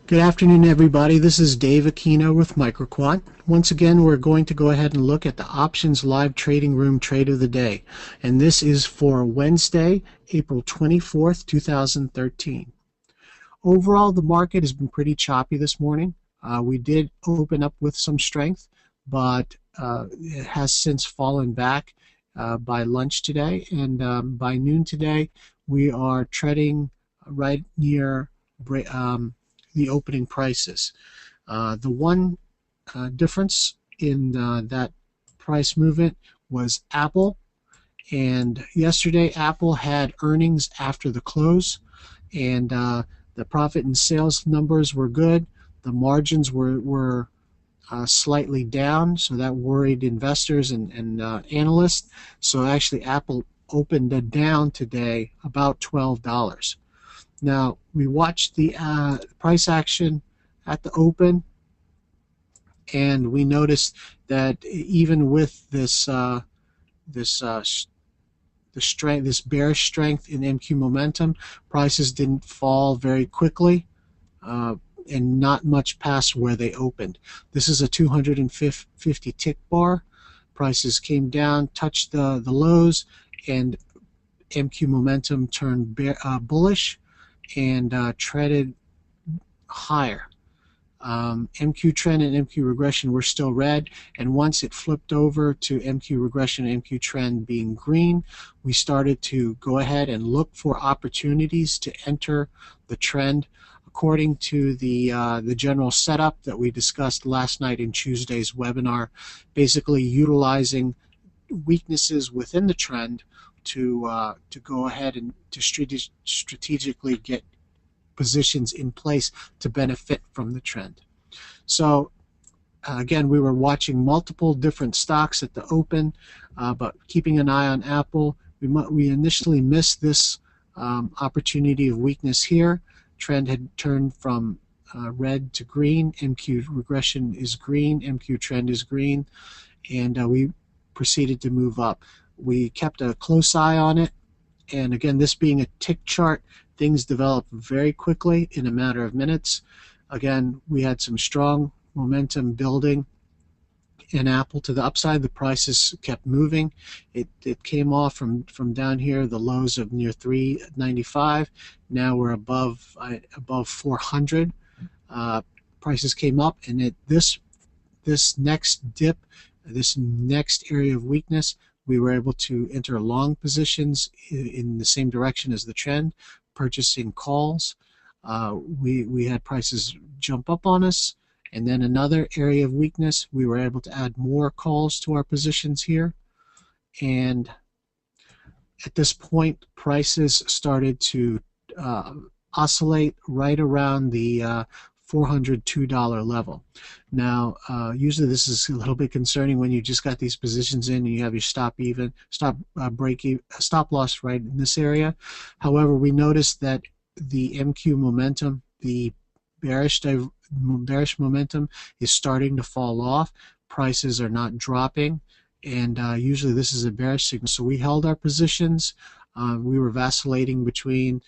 Good afternoon, everybody. This is Dave Aquino with Microquant. Once again, we're going to go ahead and look at the Options Live Trading Room Trade of the Day. And this is for Wednesday, April 24th, 2013. Overall, the market has been pretty choppy this morning. We did open up with some strength, but it has since fallen back by lunch today. And by noon today, we are trading right near the opening prices. The one difference in that price movement was Apple. And yesterday, Apple had earnings after the close, and the profit and sales numbers were good. The margins were slightly down, so that worried investors and analysts. So actually, Apple opened down today about $12. Now, we watched the price action at the open, and we noticed that even with this this bearish strength in MQ momentum, prices didn't fall very quickly, uh, and not much past where they opened. This is a 250 tick bar. Prices came down, touched the lows, and MQ momentum turned bullish and traded higher. MQ trend and MQ regression were still red, and once it flipped over to MQ regression and MQ trend being green, we started to go ahead and look for opportunities to enter the trend according to the general setup that we discussed last night in Tuesday's webinar, basically utilizing weaknesses within the trend to go ahead and to strategically get positions in place to benefit from the trend. So again, we were watching multiple different stocks at the open, but keeping an eye on Apple. We initially missed this opportunity of weakness here. Trend had turned from red to green. MQ regression is green. MQ trend is green, and we proceeded to move up. We kept a close eye on it, and again, this being a tick chart, things develop very quickly in a matter of minutes. Again, we had some strong momentum building in Apple to the upside. The prices kept moving. It came off from down here, the lows of near 395. Now we're above 400. Prices came up, and this next dip, this next area of weakness, we were able to enter long positions in the same direction as the trend, purchasing calls. We had prices jump up on us, and then another area of weakness, we were able to add more calls to our positions here. And at this point, prices started to oscillate right around the $402 level. Now, usually this is a little bit concerning when you just got these positions in and you have your stop loss right in this area. However, we noticed that the MQ momentum, the bearish momentum, is starting to fall off. Prices are not dropping, and usually this is a bearish signal. So we held our positions. We were vacillating between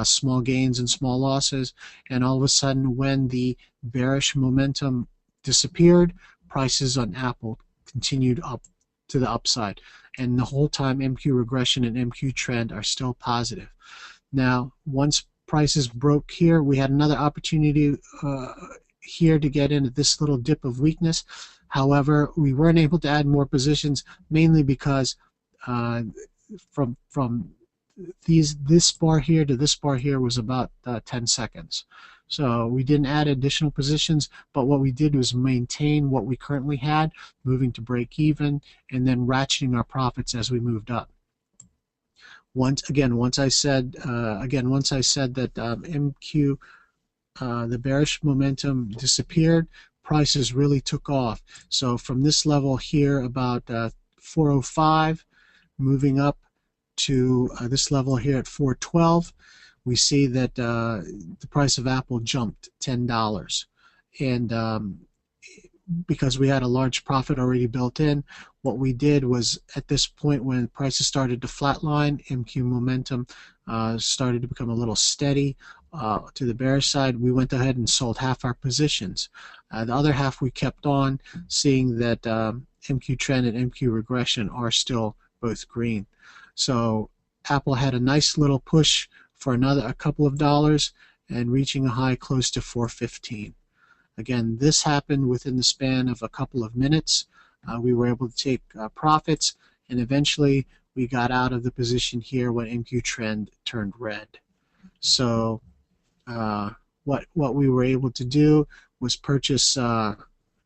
small gains and small losses, and all of a sudden, when the bearish momentum disappeared, prices on Apple continued up to the upside, and the whole time MQ regression and MQ trend are still positive. Now, once prices broke here, we had another opportunity here to get in at this little dip of weakness. However, we weren't able to add more positions, mainly because from this bar here to this bar here was about 10 seconds. So we didn't add additional positions, but what we did was maintain what we currently had, moving to break even, and then ratcheting our profits as we moved up. Once I said that MQ, the bearish momentum disappeared, prices really took off. So from this level here, about 405, moving up to this level here at 412, we see that the price of Apple jumped $10. And because we had a large profit already built in, what we did was, at this point when prices started to flatline, MQ momentum started to become a little steady. to the bearish side, we went ahead and sold half our positions. The other half we kept on, seeing that MQ trend and MQ regression are still both green. So Apple had a nice little push for a couple of dollars and reaching a high close to 415. Again, this happened within the span of a couple of minutes. We were able to take profits, and eventually we got out of the position here when MQ trend turned red. So what we were able to do was purchase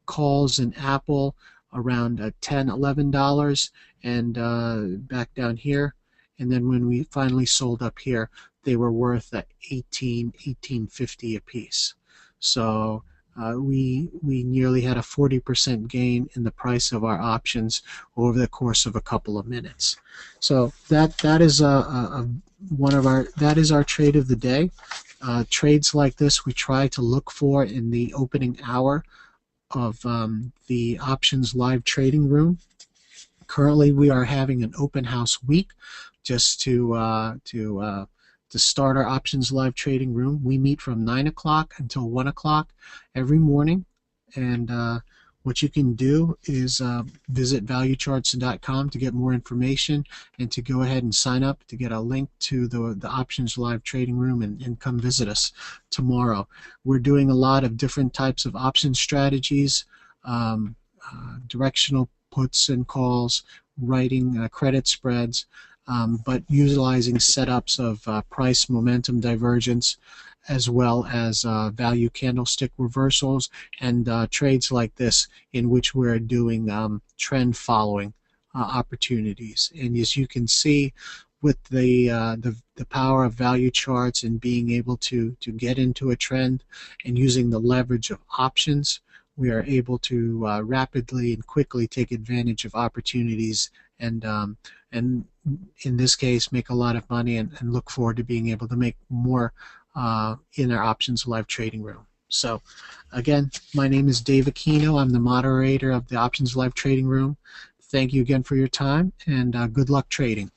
calls in Apple around $10, $11 and back down here. And then when we finally sold up here, they were worth $18.50 a piece. So we nearly had a 40% gain in the price of our options over the course of a couple of minutes. So that is our trade of the day. Trades like this we try to look for in the opening hour of the options live trading room. Currently, we are having an open house week just to start our options live trading room. We meet from 9 o'clock until 1 o'clock every morning, and what you can do is visit valuecharts.com to get more information and to go ahead and sign up to get a link to the options live trading room and come visit us tomorrow. We're doing a lot of different types of option strategies, directional puts and calls, writing credit spreads, but utilizing setups of price momentum divergence, as well as value candlestick reversals and trades like this in which we're doing trend following opportunities. And as you can see, with the power of value charts and being able to get into a trend and using the leverage of options, we are able to rapidly and quickly take advantage of opportunities and in this case make a lot of money and look forward to being able to make more in our options live trading room. So again, my name is Dave Aquino. I'm the moderator of the options live trading room. Thank you again for your time, and good luck trading.